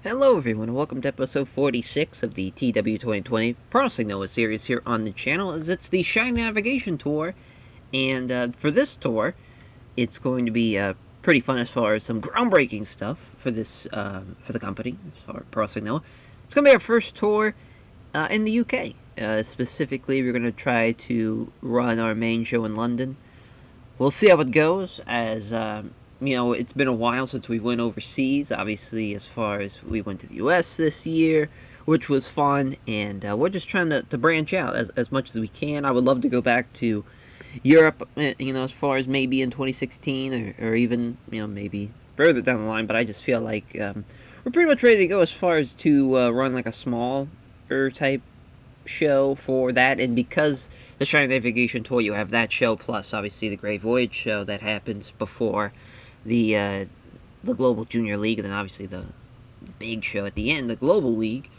Hello everyone, and welcome to episode 46 of the TEW 2020 Processing Noah series here on the channel, as it's the Shiny Navigation Tour, and for this tour, it's going to be pretty fun as far as some groundbreaking stuff for this, for the company, as far as Processing Noah. It's going to be our first tour in the UK. Specifically, we're going to try to run our main show in London. We'll see how it goes, as it's been a while since we went overseas. Obviously, as far as we went to the U.S. this year, which was fun, and we're just trying to branch out as much as we can. I would love to go back to Europe, as far as maybe in 2016, or even, maybe further down the line, but I just feel like we're pretty much ready to go as far as to run like a smaller type show for that. And because the Shiny Navigation Tour, you have that show plus obviously the Great Voyage show that happens before the Global Junior League, and then obviously the big show at the end, the Global League.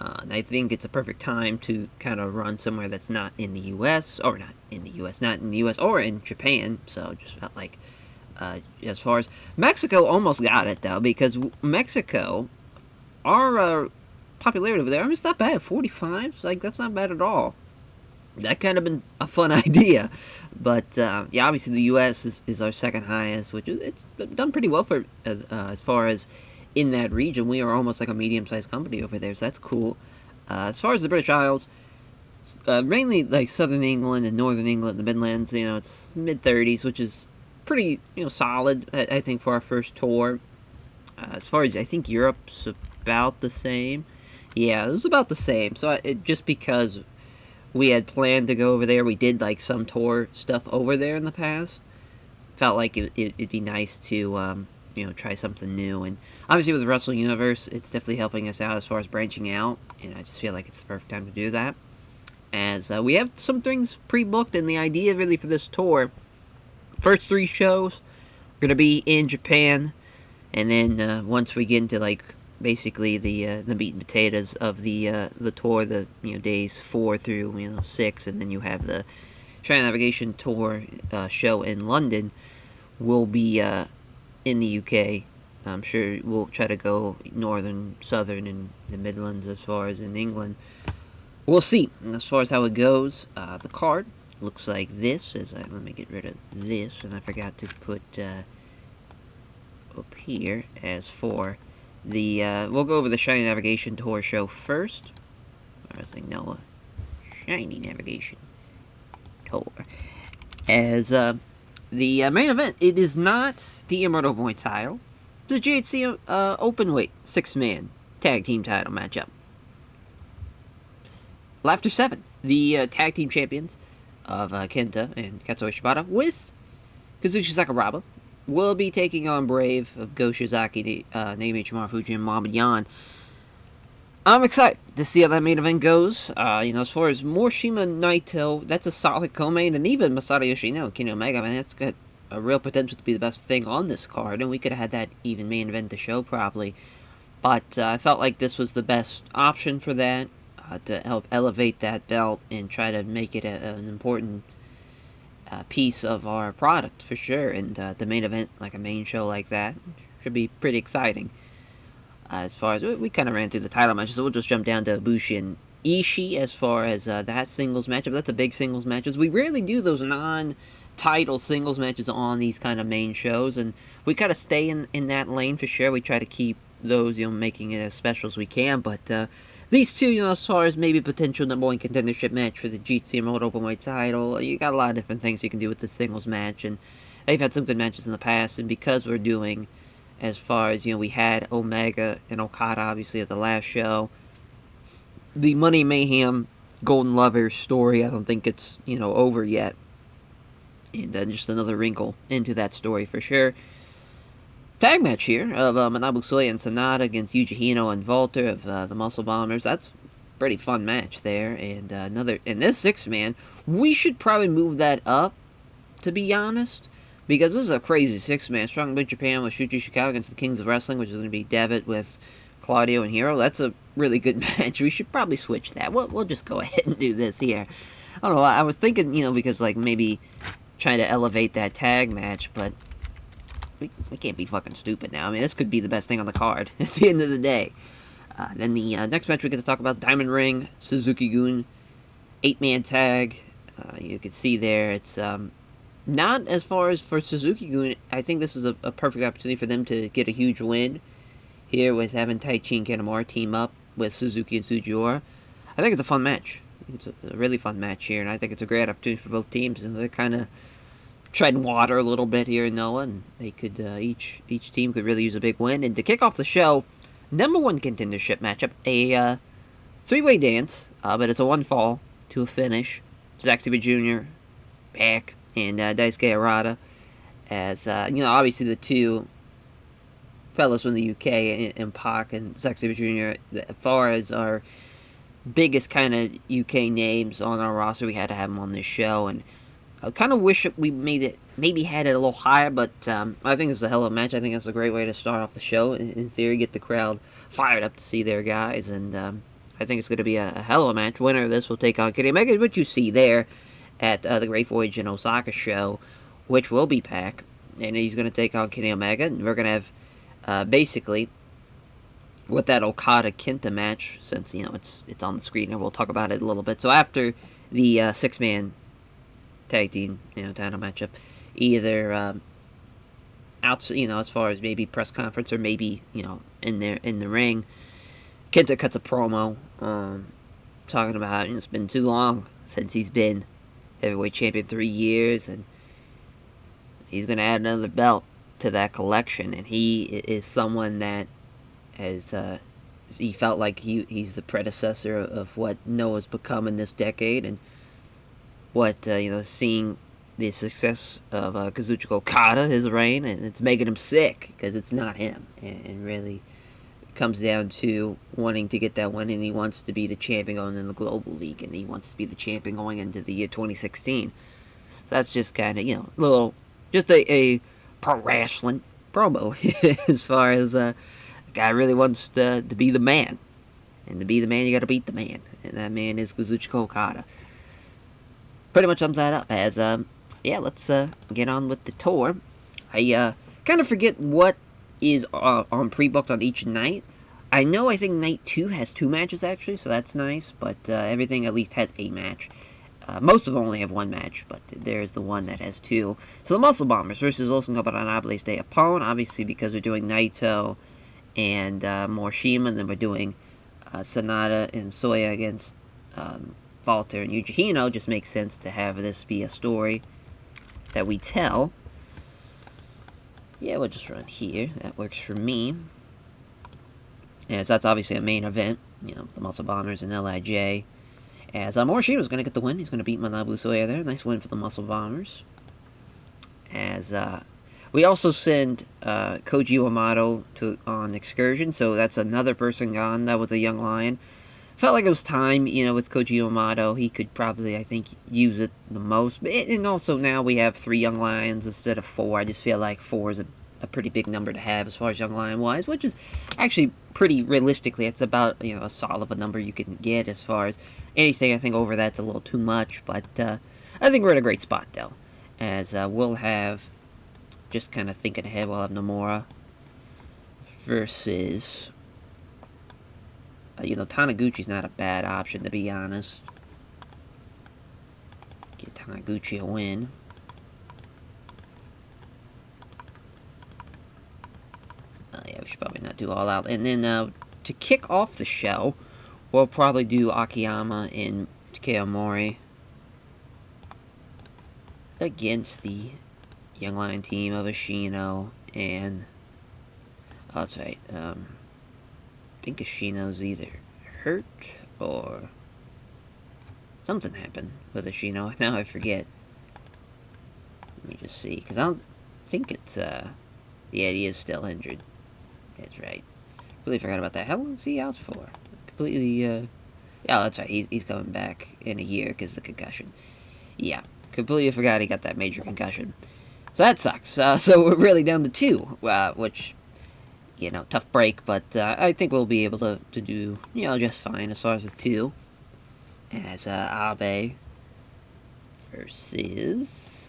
And I think it's a perfect time to kind of run somewhere that's not in the U.S. or not in the U.S. or in Japan. So just felt like, as far as Mexico, almost got it though, because Mexico, our popularity over there, it's not bad. 45, like that's not bad at all. That kind of been a fun idea, but obviously the U.S. is our second highest, which it's done pretty well for as far as in that region. We are almost like a medium-sized company over there, so that's cool. As far as the British Isles, mainly like southern England and northern England, the Midlands, it's mid-30s, which is pretty solid, I think, for our first tour. As far as I think Europe's about the same. Yeah, it was about the same. So just because we had planned to go over there, we did like some tour stuff over there in the past. Felt like it'd be nice to try something new, and obviously with the Wrestling Universe, it's definitely helping us out as far as branching out, and I just feel like it's the perfect time to do that. As we have some things pre-booked, and the idea really for this tour, first three shows are gonna be in Japan, and then once we get into like basically the meat and potatoes of the tour, the days 4 through 6, and then you have the China Navigation Tour show in London. Will be in the UK. I'm sure we'll try to go northern, southern, and the Midlands as far as in England. We'll see. And as far as how it goes, the card looks like this. Let me get rid of this, and I forgot to put up here as for the we'll go over the Shiny Navigation Tour show first. I was like, no, Shiny Navigation Tour. As the main event, it is not the Immortal Boy title. The GHC Openweight 6-man tag team title matchup. Laughter 7, the tag team champions of Kenta and Katsuya Shibata with Kazushi Sakuraba, will be taking on Brave of Go Shizaki, Naomichi Marufuji, and Mama Yan. I'm excited to see how that main event goes. As far as Morishima Naito, that's a solid co-main, and even Masato Yoshino, Kenny Omega, that's got a real potential to be the best thing on this card, and we could have had that even main event the show probably. But I felt like this was the best option for that, to help elevate that belt and try to make it an important piece of our product for sure. And the main event, like a main show like that, should be pretty exciting. As far as we kind of ran through the title matches, so we'll just jump down to Ibushi and Ishii as far as that singles matchup. That's a big singles matches. We rarely do those non-title singles matches on these kind of main shows, and we kind of stay in that lane for sure. We try to keep those, making it as special as we can. But these two, as far as maybe potential number one contendership match for the GTC Remote Openweight title, you got a lot of different things you can do with the singles match, and they've had some good matches in the past. And because we're doing, as far as, we had Omega and Okada, obviously, at the last show. The Money Mayhem Golden Lovers story, I don't think it's, over yet. And just another wrinkle into that story for sure. Tag match here of Manabu Soya and Sanada against Yuji Hino and Walter of the Muscle Bombers. That's a pretty fun match there. And and this 6-man, we should probably move that up, to be honest. Because this is a crazy 6-man. Strong Big Japan with Shuji Shikawa against the Kings of Wrestling, which is going to be Devitt with Claudio and Hero. That's a really good match. We should probably switch that. We'll just go ahead and do this here. I don't know. I was thinking, because like maybe trying to elevate that tag match, but we can't be fucking stupid now. I mean, this could be the best thing on the card at the end of the day. Then the next match we get to talk about Diamond Ring, Suzuki-gun, 8-man tag. You can see there, it's not as far as for Suzuki-gun. I think this is a perfect opportunity for them to get a huge win here with having Taichi and Kanemaru team up with Suzuki and Sugiura. I think it's a fun match. It's a really fun match here, and I think it's a great opportunity for both teams. And they're kind of treading water a little bit here in Noah, and they could each team could really use a big win. And to kick off the show, #1 contendership matchup, a 3-way dance, but it's a 1 fall to a finish. Zack Sabre Jr. back, and Daisuke Harada, as obviously the two fellas from the UK, and Pac and Zack Sabre Jr. As far as our biggest kind of UK names on our roster, we had to have them on this show, and I kind of wish we maybe had it a little higher, but I think it's a hell of a match. I think it's a great way to start off the show. In theory, get the crowd fired up to see their guys, and I think it's going to be a hell of a match. Winner of this will take on Kenny Omega, what you see there at the Great Voyage in Osaka show, which will be Pac, and he's going to take on Kenny Omega, and we're going to have basically with that Okada Kenta match, since it's on the screen, and we'll talk about it a little bit. So after the 6-man tag team title matchup, either out as far as maybe press conference or maybe in the ring, Kenta cuts a promo talking about it's been too long since he's been heavyweight champion, 3 years, and he's going to add another belt to that collection, and he is someone that has he felt like he's the predecessor of what Noah's become in this decade, and what seeing the success of Kazuchika Okada, his reign, and it's making him sick because it's not him, and really comes down to wanting to get that win, and he wants to be the champion going in the Global League, and he wants to be the champion going into the year 2016. So that's just kind of little, just a pro wrestling promo as far as a guy really wants to be the man, and to be the man you got to beat the man, and that man is Kazuchika Okada. Pretty much sums that up as let's get on with the tour. I kind of forget what is on pre-booked on each night. I think night 2 has 2 matches actually, so that's nice, but everything at least has a match. Most of them only have 1 match, but there's the one that has 2. So the Muscle Bombers versus Los Ingobernables de Japón, obviously because we're doing Naito and Morishima, and then we're doing Sanada and Soya against Walter and Yuji Hino. Just makes sense to have this be a story that we tell. Yeah, we'll just run here. That works for me. As that's obviously a main event, the Muscle Bombers and LIJ. As Morishima going to get the win. He's going to beat Manabu Soya there. Nice win for the Muscle Bombers. As we also send Koji Yamato on excursion, so that's another person gone. That was a young lion. Felt like it was time, with Koji Yamato. He could probably, I think, use it the most. And also now we have 3 young lions instead of 4. I just feel like 4 is a pretty big number to have as far as young lion-wise, which is actually pretty realistically, it's about, a solid of a number you can get. As far as anything, I think over that's a little too much. But I think we're in a great spot, though. As we'll have, just kind of thinking ahead, we'll have Nomura versus... Taniguchi's not a bad option, to be honest. Get Taniguchi a win. Yeah, we should probably not do all out. And then, to kick off the show, we'll probably do Akiyama and Takeo Mori against the Young Lion team of Ashino and... Oh, that's right, I think Ashino's either hurt or something happened with Ashino. Now I forget. Let me just see, because I don't think it's, yeah, he is still injured. That's right. Completely forgot about that. How long is he out for? Completely, yeah, that's right. He's coming back in a year because of the concussion. Yeah, completely forgot he got that major concussion. So that sucks. So we're really down to 2, which... tough break, but I think we'll be able to do, just fine as far as the 2. As Abe versus,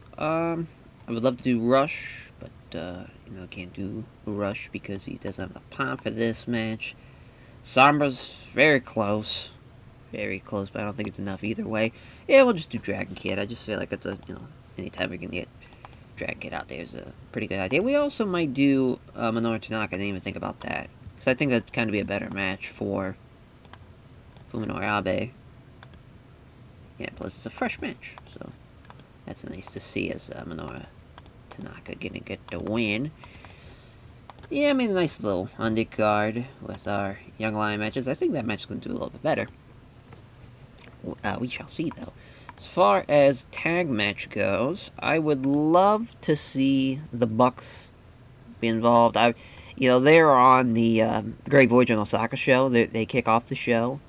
I would love to do Rush, but, I can't do Rush because he doesn't have enough time for this match. Sombra's very close. Very close, but I don't think it's enough either way. Yeah, we'll just do Dragon Kid. I just feel like it's anytime we can get Dragon Kid out there is a pretty good idea. We also might do Minoru Tanaka. I didn't even think about that. Because I think that'd kind of be a better match for Fuminori Abe. Yeah, plus it's a fresh match, so that's nice to see as Minoru Tanaka gonna get the win. Yeah, I mean, a nice little undercard with our Young Lion matches. I think that match is going to do a little bit better. We shall see, though. As far as tag match goes, I would love to see the Bucks be involved. They're on the Great Voyage in Osaka show. They kick off the show.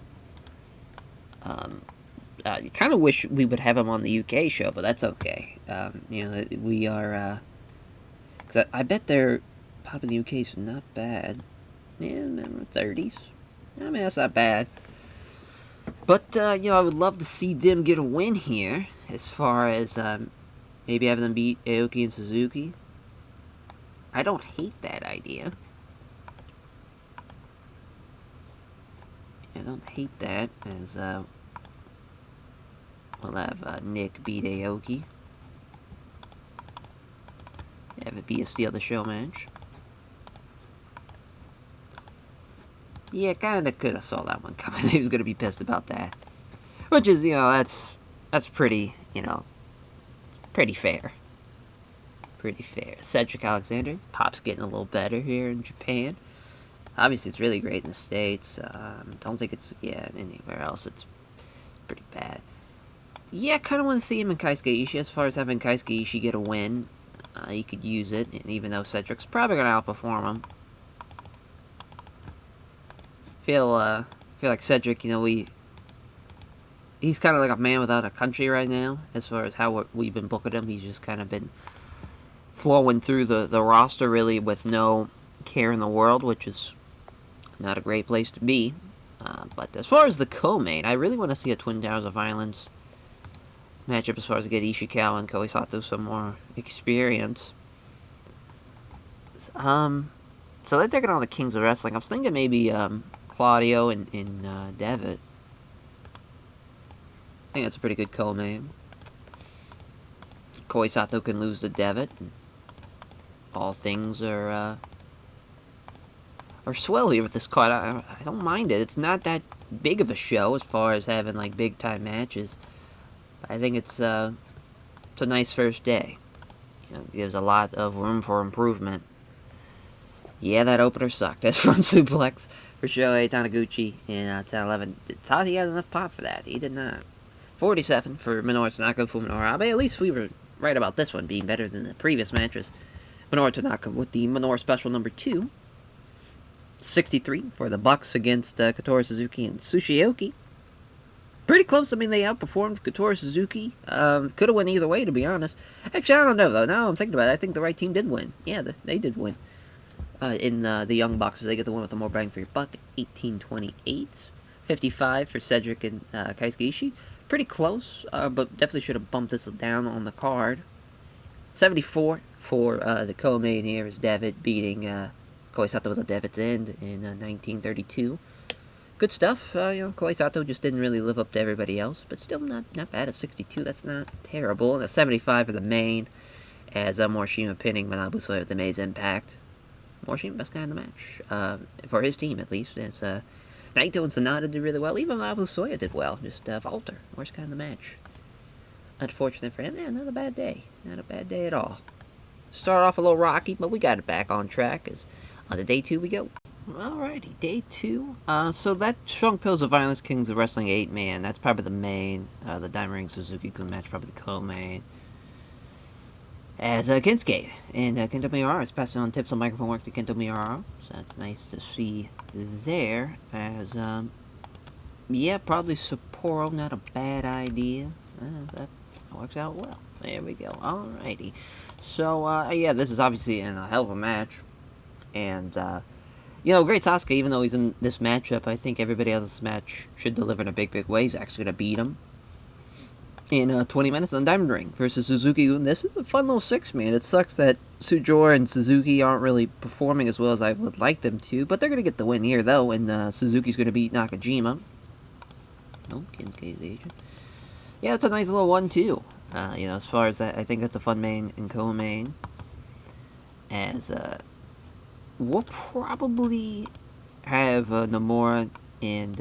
You kind of wish we would have them on the UK show, but that's okay. We are. Cause I bet their pop in the UK is not bad. Yeah, 30s. I mean, that's not bad. But, I would love to see them get a win here, as far as maybe having them beat Aoki and Suzuki. I don't hate that idea. I don't hate that, as we'll have Nick beat Aoki. Have it be a steal the show match. Yeah, kinda coulda saw that one coming. He was gonna be pissed about that. Which is, that's pretty, pretty fair. Pretty fair. Cedric Alexander, his pop's getting a little better here in Japan. Obviously, it's really great in the States. Don't think it's, anywhere else it's pretty bad. Yeah, I kind of want to see him in Keisuke Ishii. As far as having Keisuke Ishii get a win, he could use it, and even though Cedric's probably going to outperform him. Feel like Cedric, he's kind of like a man without a country right now, as far as how we've been booking him. He's just kind of been flowing through the roster, really, with no care in the world, which is not a great place to be. But as far as the co-main, I really want to see a Twin Towers of Violence matchup as far as to get Ishikawa and Kohei Sato some more experience. So they're taking on the Kings of Wrestling. I was thinking maybe Claudio and Devitt. I think that's a pretty good co-main. Kohei Sato can lose to Devitt. All things are swell here with this card. I don't mind it. It's not that big of a show as far as having like big time matches. I think it's a nice first day. It gives a lot of room for improvement. Yeah, that opener sucked. That's front suplex for Shohei Taniguchi in 10-11. Thought he had enough pop for that. He did not. 47 for Minoru Tanaka, Fuminori Abe. At least we were right about this one being better than the previous matches. Minoru Tanaka with the Minoru Special number 2. 63 for the Bucks against Kotori Suzuki and Sushioki. Pretty close. I mean, they outperformed Kotori Suzuki. Could have won either way, to be honest. Actually, I don't know, though. Now I'm thinking about it, I think the right team did win. Yeah, they did win. In the Young Bucks, they get the win with the more bang for your buck. 18-28. 55 for Cedric and Keisuke Ishii. Pretty close, but definitely should have bumped this down on the card. 74 for the co-main here is Devitt beating Kohei Sato with a Devitt's End in 1932. Good stuff. Kohei Sato just didn't really live up to everybody else, but still not bad at 62. That's not terrible. And a 75 for the main, as Morishima pinning Manabu Soya with the Maze Impact. Morishima, best guy in the match. For his team, at least. As Naito and Sonata did really well. Even Manabu Soya did well. Just Walter, worst guy in the match. Unfortunate for him. Yeah, not a bad day. Not a bad day at all. Started off a little rocky, but we got it back on track. As on to day 2 we go. Alrighty, day 2. So that Strong Pills of Violence Kings of Wrestling 8-man, that's probably the main. The Diamond Ring Suzuki-kun match, probably the co-main. As Kinsuke and Kento Miyahara is passing on tips on microphone work to Kento Miyahara. So that's nice to see there. As, yeah, probably Sapporo, not a bad idea. That works out well. There we go. Alrighty. So, yeah, this is obviously a hell of a match. And, Great Sasuke, even though he's in this matchup, I think everybody else in this match should deliver in a big way. He's actually going to beat him. in 20 minutes on Diamond Ring versus Suzuki. This is a fun little six-man. It sucks that Sujor and Suzuki aren't really performing as well as I would like them to, but they're going to get the win here, though, and Suzuki's going to beat Nakajima. No, Kinsuke's the agent. Yeah, it's a nice little one, too. As far as that, I think that's a fun main and co-main. As, we'll probably have Nomura and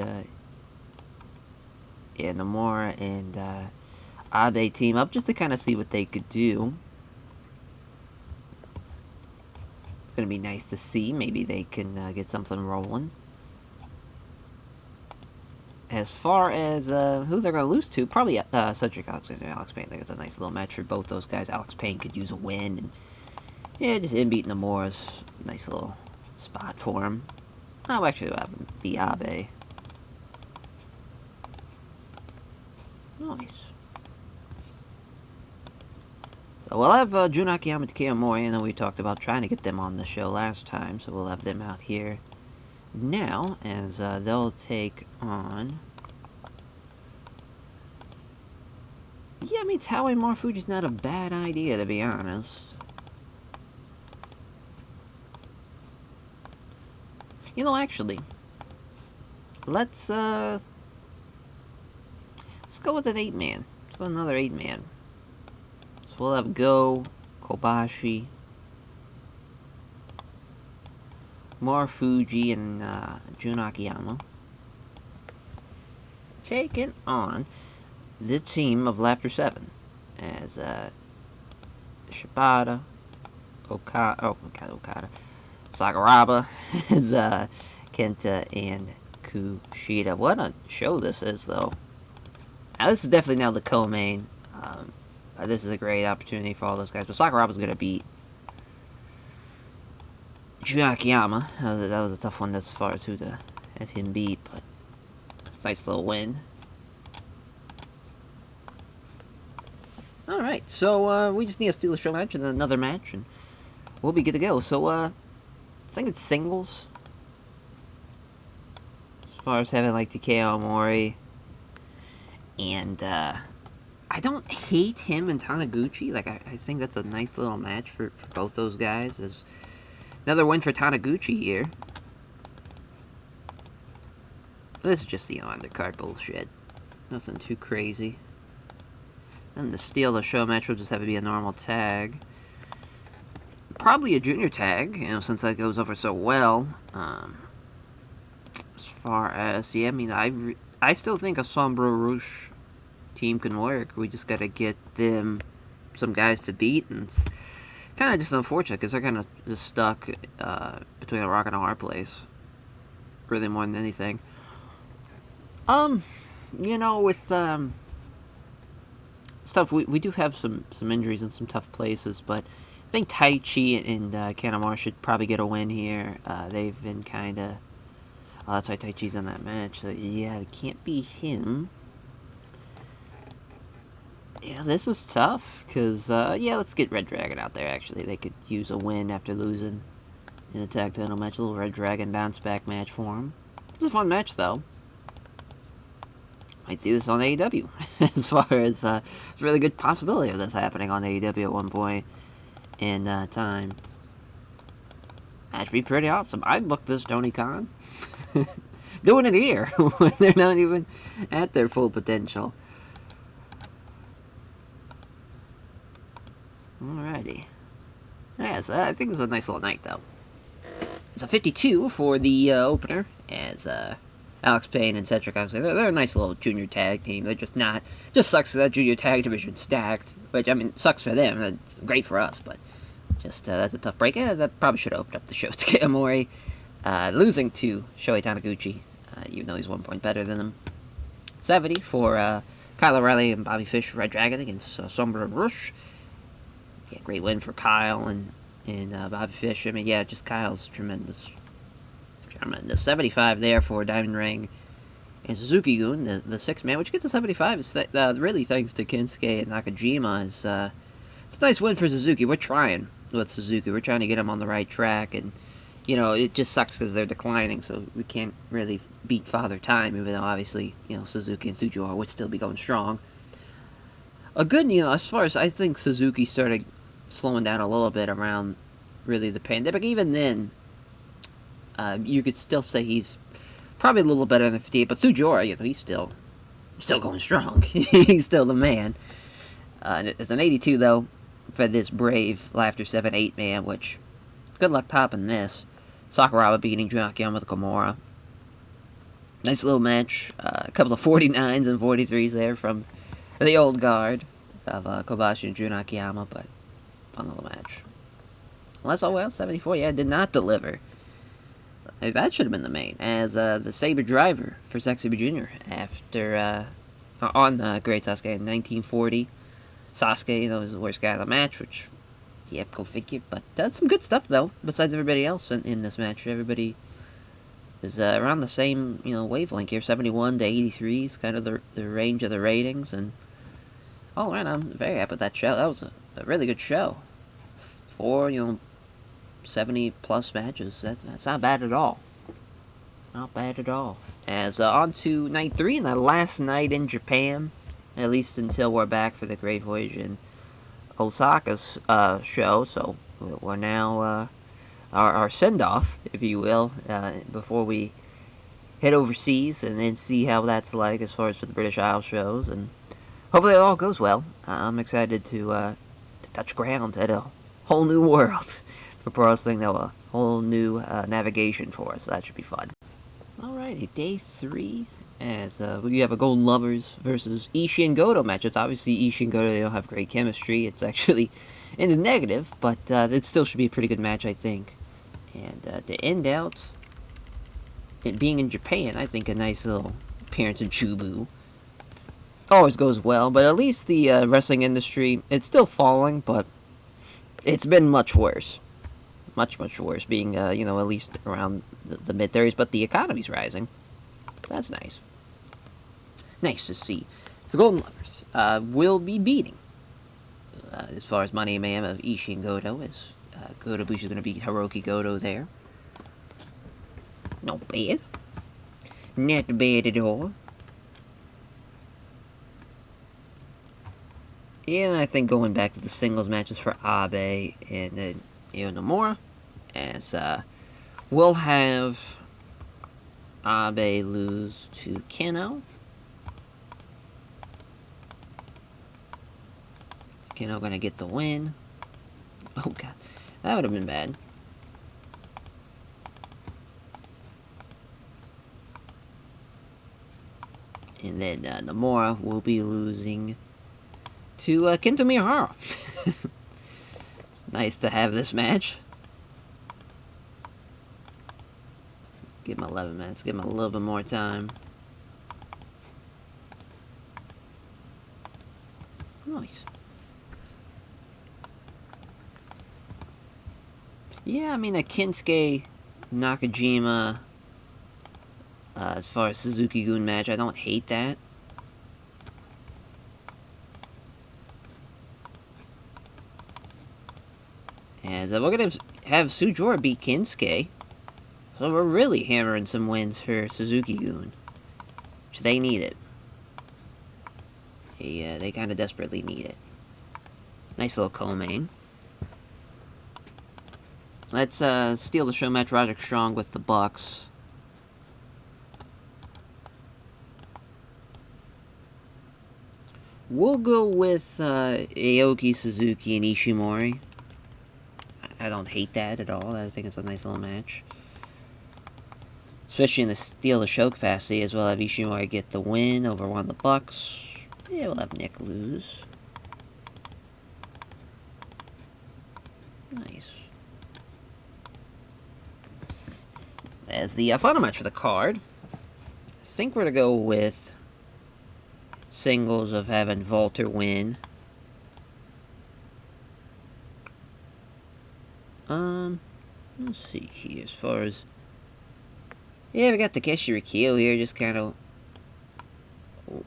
Abe team up just to kind of see what they could do. It's going to be nice to see. Maybe they can get something rolling. As far as who they're going to lose to, probably Cedric Alexander and Alex Payne. I think it's a nice little match for both those guys. Alex Payne could use a win. And yeah, just him beating Nomura's nice little spot for him. I'll actually have him be Abe. Nice. So we'll have Jun Akiyama and Takeo Mori. I know we talked about trying to get them on the show last time, so we'll have them out here now, as they'll take on... Yeah, I mean, Taue Marufuji's not a bad idea, to be honest. Actually, let's go with an 8-man. Let's go with another 8-man. So we'll have Go, Kobashi, Marufuji, and Jun Akiyama taking on the team of Laughter 7 as Shibata, Okada, Sakuraba, as Kenta, and Kushida. What a show this is, though. Now, this is definitely now the co-main. This is a great opportunity for all those guys. But Sakuraba's going to beat Jun Akiyama. That was a tough one as far as who to have him beat, but it's a nice little win. Alright, so we just need a Steel Show match and then another match, and we'll be good to go. So, I think it's singles. As far as having, like, Takeo Mori. And, I don't hate him and Taniguchi. Like, I think that's a nice little match for both those guys. There's another win for Taniguchi here. This is just the undercard bullshit. Nothing too crazy. And the Steal the Show match will just have to be a normal tag. Probably a junior tag, since that goes over so well. As far as, yeah, I mean, I still think a Sombra Rouge team can work. We just gotta get them some guys to beat, and it's kind of just unfortunate, because they're kind of just stuck between a rock and a hard place. Really, more than anything. With, stuff, we do have some injuries in some tough places, but I think Taichi and Kanemaru should probably get a win here. They've been kind of... Oh, that's why Taichi's in that match, so yeah, it can't be him. Yeah, this is tough, because, yeah, let's get Red Dragon out there, actually. They could use a win after losing in a tag title match. A little Red Dragon bounce-back match for him. It was a fun match, though. Might see this on AEW, as far as, it's a really good possibility of this happening on AEW at one point in time. That should be pretty awesome. I'd book this Tony Khan. Doing it here, when they're not even at their full potential. Alrighty. Yeah, so I think it's a nice little night, though. It's a 52 for the opener, as Alex Payne and Cedric Alexander. They're a nice little junior tag team. They're just not... Just sucks that junior tag division's stacked. Which, I mean, sucks for them. It's great for us, but just, that's a tough break. Yeah, that probably should have opened up the show. Takeo Mori losing to Shohei Taniguchi, even though he's 1 point better than him. 70 for Kyle O'Reilly and Bobby Fish, Red Dragon, against Sombra Rouge. Yeah, great win for Kyle and Bobby Fish. I mean, yeah, just Kyle's tremendous. 75 there for Diamond Ring and Suzuki-gun, the 6-man, which gets a 75. Is really thanks to Kinsuke and Nakajima. It's a nice win for Suzuki. We're trying with Suzuki. We're trying to get him on the right track, and it just sucks because they're declining, so we can't really beat Father Time, even though obviously Suzuki and Sujiro would still be going strong. a good, as far as I think Suzuki started slowing down a little bit around really the pandemic. Even then, you could still say he's probably a little better than 58. But Sujora, he's still going strong. He's still the man. It's an 82 though for this Brave Laughter 7-8 man, which good luck topping this. Sakuraba beating Jun Akiyama with Kimura. Nice little match. A couple of 49s and 43s there from the old guard of Kobashi and Jun Akiyama, but fun little match. Unless, 74, did not deliver. That should have been the main, as the Saber driver for Zack Sabre Jr. after, on Great Sasuke in 1940. Sasuke, was the worst guy in the match, which, go figure. But some good stuff, though, besides everybody else in this match. Everybody is around the same, wavelength here. 71 to 83 is kind of the range of the ratings. And all around, I'm very happy with that show. That was a really good show. 4, 70-plus matches. That's not bad at all. Not bad at all. As on to night 3, and the last night in Japan. At least until we're back for the Great Voyage in Osaka's show. So we're now our send-off, if you will, before we head overseas and then see how that's like as far as for the British Isles shows. And hopefully it all goes well. I'm excited to touch ground at a whole new world for pro wrestling, though, a whole new navigation for us. So that should be fun. Alrighty, day 3. As we have a Golden Lovers versus Ishii and Goto match. It's obviously Ishii and Goto, they don't have great chemistry. It's actually in the negative, but it still should be a pretty good match, I think. And to end out, it being in Japan, I think a nice little appearance in Chubu always goes well, but at least the wrestling industry, it's still falling, but it's been much worse. Much, much worse, being, at least around the mid-30s, but the economy's rising. That's nice. Nice to see. So Golden Lovers will be beating, as far as Money Man of Ishii and Goto, as Goto Bushi is going to beat Hiroki Goto there. Not bad. Not bad at all. And I think going back to the singles matches for Abe and Nomura, as we'll have Abe lose to Keno. Keno gonna get the win. Oh god, that would have been bad. And then Nomura will be losing to Kento Miyahara. It's nice to have this match. Give him 11 minutes. Give him a little bit more time. Nice. Yeah, I mean, a Kinsuke Nakajima, as far as Suzuki-gun match, I don't hate that. As we're going to have Sujora beat Kinsuke. So we're really hammering some wins for Suzuki-gun, which they need it. They kind of desperately need it. Nice little co-main. Let's steal the show match, Roderick Strong with the Bucks. We'll go with Aoki, Suzuki, and Ishimori. I don't hate that at all. I think it's a nice little match. Especially in the steal the show capacity, as well have Ishimori get the win over one of the Bucks. Yeah, we'll have Nick lose. Nice. As the final match for the card, I think we're going to go with singles of having Walter win. Let's see here, as far as... Yeah, we got Takeshi Rikio here, just kind of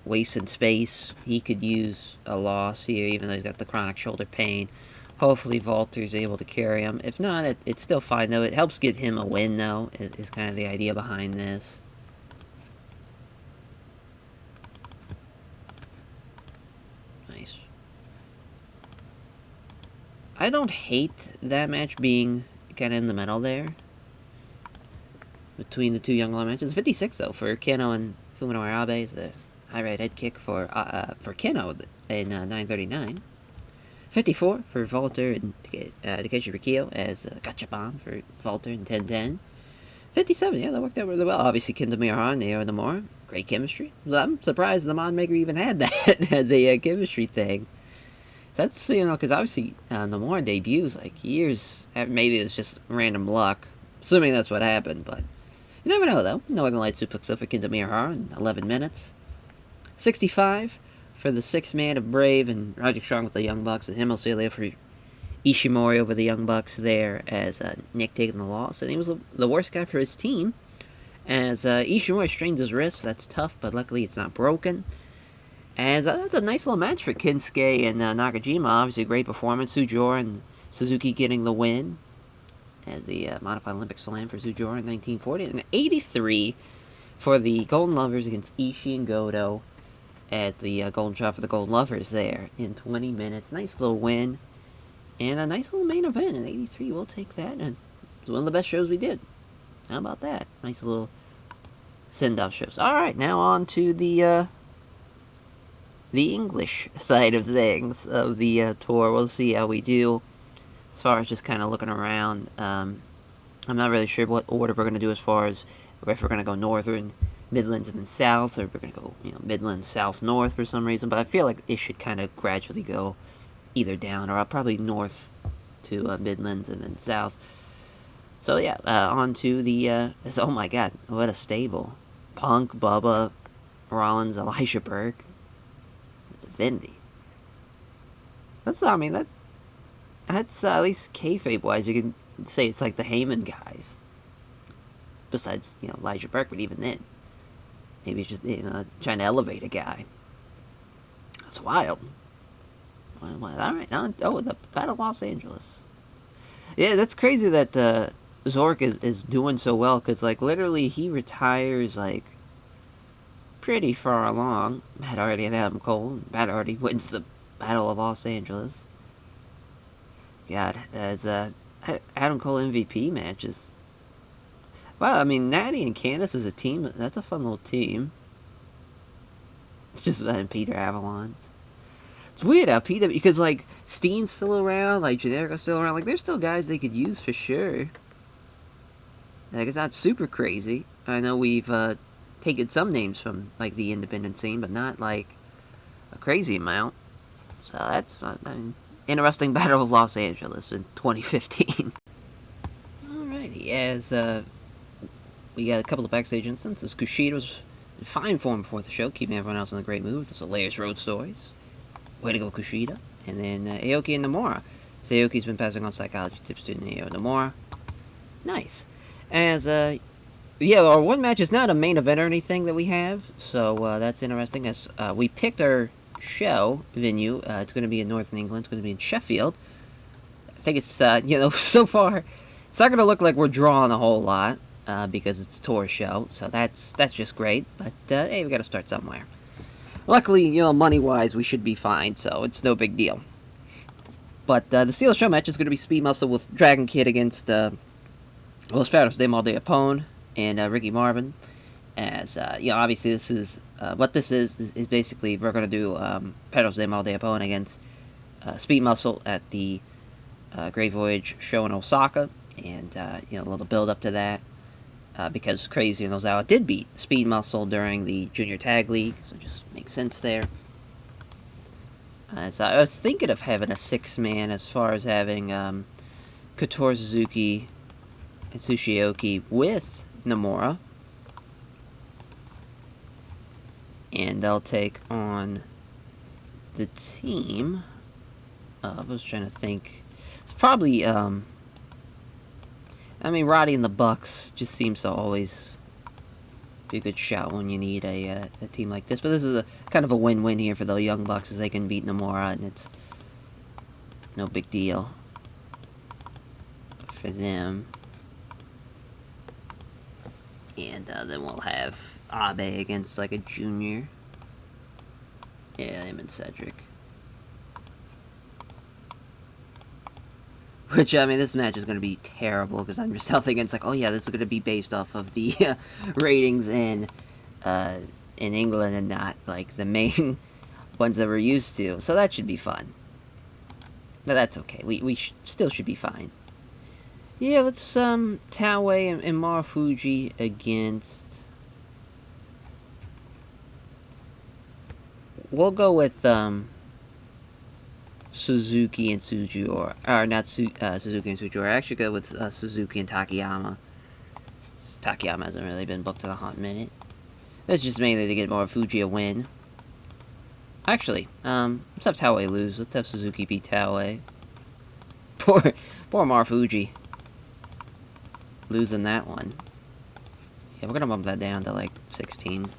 wasting space. He could use a loss here, even though he's got the chronic shoulder pain. Hopefully Walter's able to carry him. If not, it's still fine, though. It helps get him a win, though, is kind of the idea behind this. Nice. I don't hate that match being kind of in the middle there between the two young law matches. 56 though for Keno and Fumino Arabe is the high right head kick for Keno in 9:39. 54 for Walter and Takeshi Rikio as Gachapon for Walter in 10:10. 57, yeah, that worked out really well. Obviously, Kendo Miura and Neo Nomura, great chemistry. I'm surprised the Mod Maker even had that as a chemistry thing. That's, because obviously Nomura debuts like years after, maybe it's just random luck, assuming that's what happened, but you never know though. Northern Light suplex over Kendo Miura in 11 minutes. 65 for the 6-man of Brave and Roger Strong with the Young Bucks, and Himel Celia for Ishimori over the Young Bucks there as Nick taking the loss. And he was the worst guy for his team as Ishimori strains his wrist. That's tough, but luckily it's not broken. As that's a nice little match for Kinsuke and Nakajima. Obviously a great performance. Sujora and Suzuki getting the win as the Modified Olympic Slam for Sujora in 1940. And 83 for the Golden Lovers against Ishii and Goto as the Golden Shot for the Golden Lovers there in 20 minutes. Nice little win. And a nice little main event in 83. We'll take that. And it's one of the best shows we did. How about that? Nice little send-off shows. Alright, now on to the English side of things of the tour. We'll see how we do as far as just kind of looking around. I'm not really sure what order we're going to do as far as if we're going to go northern, Midlands, and then south, or if we're going to go Midlands, south, north for some reason. But I feel like it should kind of gradually go either down or up, probably north to Midlands and then south. So yeah, on to the, oh my god, what a stable. Punk, Bubba, Rollins, Elijah Burke, Divinity. That's at least kayfabe-wise, you can say it's like the Heyman guys. Besides, Elijah Burke, but even then, maybe it's just, trying to elevate a guy. That's wild. Alright, the Battle of Los Angeles. Yeah, that's crazy that Zork is doing so well, because, literally, he retires, pretty far along. Matt Hardy and Adam Cole. Matt Hardy wins the Battle of Los Angeles. God, as Adam Cole MVP matches. Wow, Natty and Candice as a team, that's a fun little team. It's just Peter Avalon. It's weird how PW, because, Steen's still around, Generico's still around, there's still guys they could use for sure. It's not super crazy. I know we've, taken some names from, the independent scene, but not, a crazy amount. So that's, interesting Battle of Los Angeles in 2015. Alrighty, as, we got a couple of backstage instances. Kushida was in fine form before the show, keeping everyone else in a great mood with the latest road stories. Way to go, Kushida. And then Aoki and Nomura. So Aoki's been passing on psychology tips to Nomura. Nice. As, our one match is not a main event or anything that we have, so that's interesting. As we picked our show venue, it's going to be in Northern England. It's going to be in Sheffield. I think it's, so far, it's not going to look like we're drawing a whole lot, because it's a tour show, so that's just great. But, hey, we got to start somewhere. Luckily, money-wise, we should be fine, so it's no big deal. But the Steel Show match is going to be Speed Muscle with Dragon Kid against Los Perros de Mal de Apone and Ricky Marvin. As, obviously this is, what this is basically we're going to do Perros de Mal de Apone against Speed Muscle at the Great Voyage show in Osaka. And, a little build-up to that. Because Crazy and Ozawa did beat Speed Muscle during the Junior Tag League, so it just makes sense there. So I was thinking of having a 6-man as far as having Kotor Suzuki and Sushioki with Nomura. And they'll take on the team of, I was trying to think, it's probably, Roddy and the Bucks just seems to always be a good shout when you need a team like this. But this is a kind of a win-win here for the Young Bucks, as they can beat Nomura, and it's no big deal for them. And then we'll have Abe against a junior. Yeah, him and Cedric. Which, I mean, this match is going to be terrible, because I'm just thinking, it's like, oh yeah, this is going to be based off of the ratings in England and not, like, the main ones that we're used to. So that should be fun. But that's okay. We still should be fine. Yeah, let's, Taue and Marufuji against... We'll go with, Suzuki and Suju, or not Suzuki and Suju, or actually go with Suzuki and Takayama. Takayama hasn't really been booked in a hot minute. That's just mainly to get Marufuji a win. Actually, let's have Taue lose. Let's have Suzuki beat Taue. Poor Marufuji. Losing that one. Yeah, we're gonna bump that down to like 16.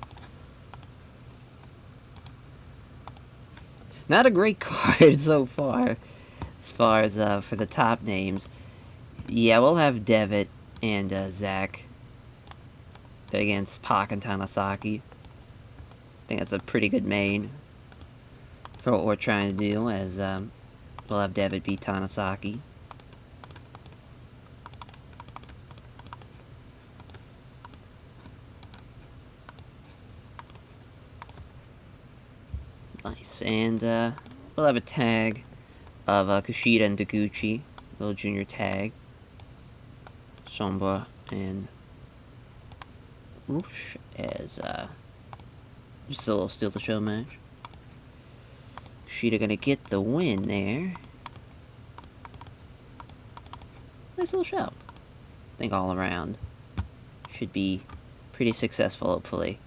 Not a great card so far, as far as for the top names. Yeah, we'll have Devitt and Zack against Pac and Tanasaki. I think that's a pretty good main for what we're trying to do, as we'll have Devitt beat Tanasaki. Nice, and we'll have a tag of Kushida and Taguchi, little junior tag. Sombra and Roosh as just a little steal the show match. Kushida gonna get the win there. Nice little show. I think all around should be pretty successful, hopefully.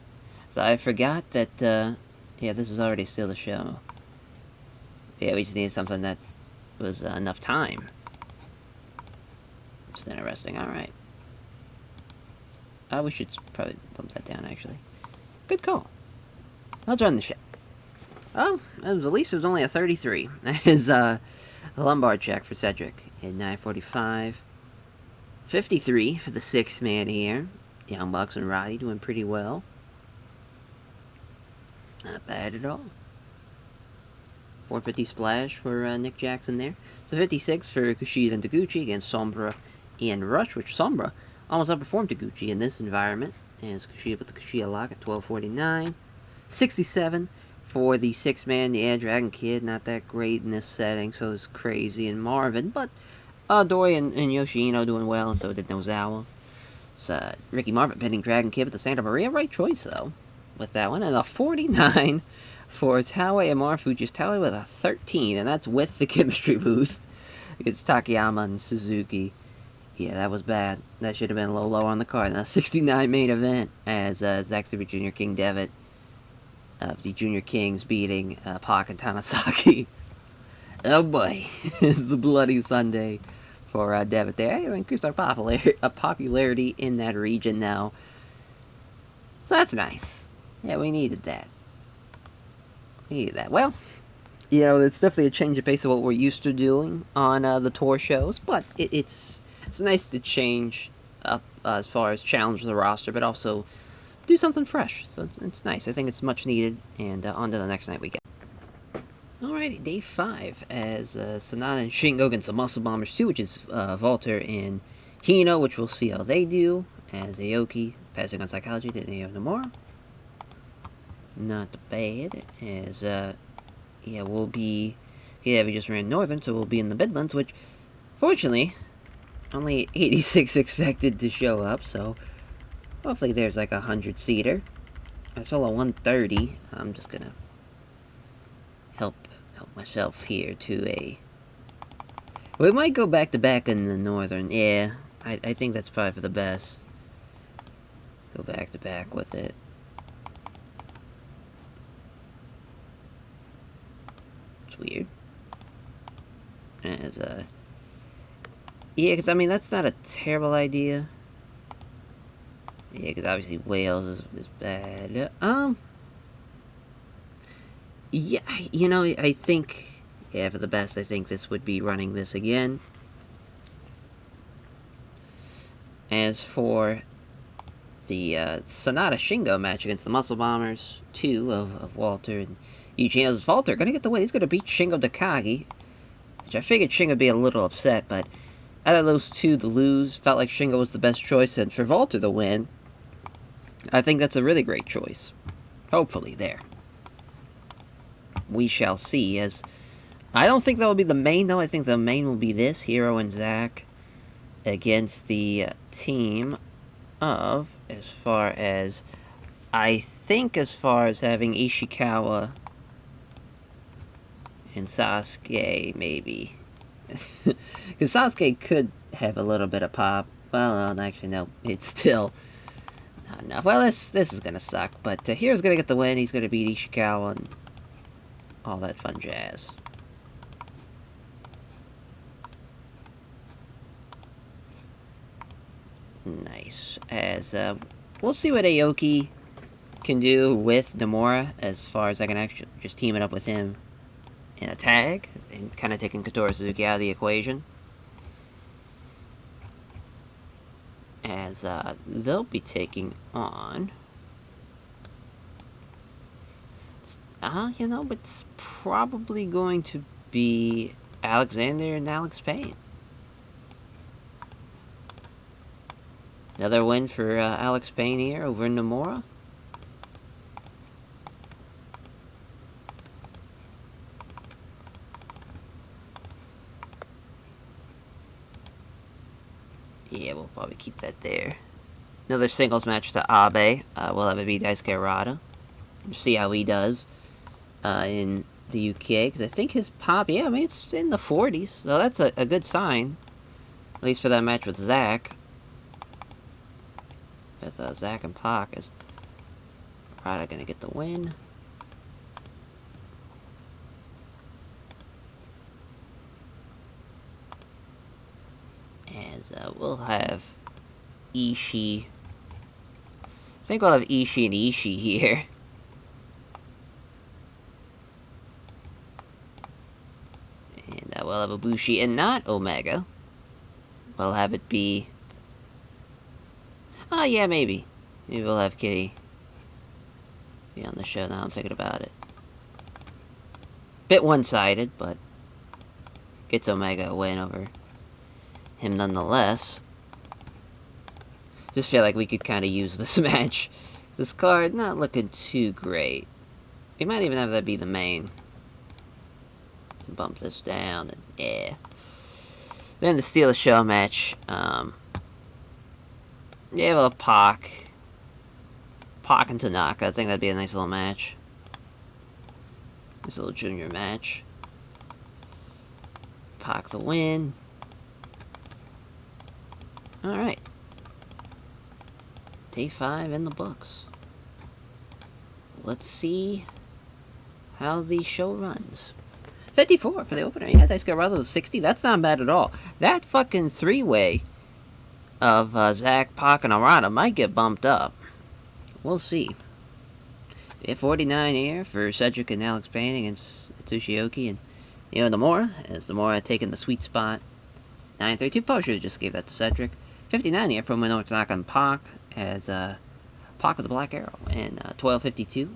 So I forgot that yeah, this is already still the show. Yeah, we just needed something that was enough time. It's interesting, alright. We should probably bump that down, actually. Good call. I'll join the show. Oh, at least it was only a 33. That is a lumbar check for Cedric in 9:45. 53 for the 6th man here. Young Bucks and Roddy doing pretty well. Not bad at all. 450 splash for Nick Jackson there. So 56 for Kushida and Taguchi against Sombra and Rush, which Sombra almost outperformed Taguchi in this environment. As Kushida with the Kushida lock at 12:49. 67 for the 6th man, the Air Dragon Kid. Not that great in this setting, so it's Crazy and Marvin. But Doi and Yoshino doing well, and so did Nozawa. So Ricky Marvin pinning Dragon Kid with the Santa Maria. Right choice, though, with that one. And a 49 for Taue and Marufuji. Taue with a 13, and that's with the chemistry boost. It's Takayama and Suzuki. Yeah, that was bad. That should have been a little lower on the card. And a 69 main event as Zack Sabre Jr. King Devitt of the Junior Kings beating Pac and Tanasaki. Oh boy, it's the bloody Sunday for Devitt there. Hey, increased our popularity in that region now. So that's nice. Yeah, we needed that. We needed that. Well, you know, it's definitely a change of pace of what we're used to doing on the tour shows, but it's nice to change up as far as challenge the roster, but also do something fresh. So it's nice. I think it's much needed, and on to the next night we get. Alrighty, day 5, as Sonata and Shingo against the Muscle Bombers 2, which is Walter and Hino, which we'll see how they do, as Aoki passing on Psychology to Neo Nomura. Not bad, as, yeah, we'll be, yeah, we just ran Northern, so we'll be in the Midlands, which, fortunately, only 86 expected to show up, so hopefully there's like a 100-seater. I saw a 130. I'm just gonna help myself here to a... We might go back-to-back in the Northern. Yeah, I think that's probably for the best. Go back-to-back with it. It's weird. As, yeah, because, I mean, that's not a terrible idea. Yeah, because obviously Wales is bad. Yeah, you know, I think, yeah, for the best, I think this would be running this again. As for the Sonata Shingo match against the Muscle Bombers 2 of Walter and Eugene, Walter gonna get the win. He's gonna beat Shingo Takagi which I figured Shingo would be a little upset, but out of those two to lose, felt like Shingo was the best choice, and for Walter to win, I think that's a really great choice. Hopefully, there. We shall see, as I don't think that will be the main, though. I think the main will be this, Hero and Zack against the team of, as far as having Ishikawa and Sasuke, maybe. Because Sasuke could have a little bit of pop. Well, no, actually, no. It's still not enough. Well, this is going to suck. But Hero's going to get the win. He's going to beat Ishikawa and all that fun jazz. Nice. As we'll see what Aoki can do with Nomura, as far as I can actually just team it up with him in a tag and kind of taking Kotaro Suzuki out of the equation. As they'll be taking on, it's probably going to be Alexander and Alex Payne. Another win for Alex Payne here over Nomura. Yeah, we'll probably keep that there. Another singles match to Abe. We'll have it be Daisuke Harada. See how he does in the UK. Because I think his pop, yeah, I mean, it's in the 40s. So that's a good sign. At least for that match with Zack. With Zack and Pac. Is Harada going to get the win? As we'll have Ishii. I think we'll have Ishii and Ishii here. And we'll have Ibushi and not Omega. We'll have it be... Oh, yeah, maybe. Maybe we'll have Kitty be on the show now. I'm thinking about it. Bit one-sided, but gets Omega a win over him nonetheless. Just feel like we could kind of use this match. This card not looking too great. We might even have that be the main. Bump this down and yeah. Then the Steal the Show match. Yeah, we'll have Pac and Tanaka. I think that'd be a nice little match. Nice little junior match. Pac the win. Alright. Day 5 in the books. Let's see how the show runs. 54 for the opener. Yeah, Daisuke Harada with 60. That's not bad at all. That fucking three-way of Zack, Pac, and Harada might get bumped up. We'll see. We have 49 here for Cedric and Alex Payne against Tsushioki and Nomura, as Nomura taking the sweet spot. 932 Poshers just gave that to Cedric. 59 here from Minoru Tanaka and Pac, as Pac with a black arrow. And 1252.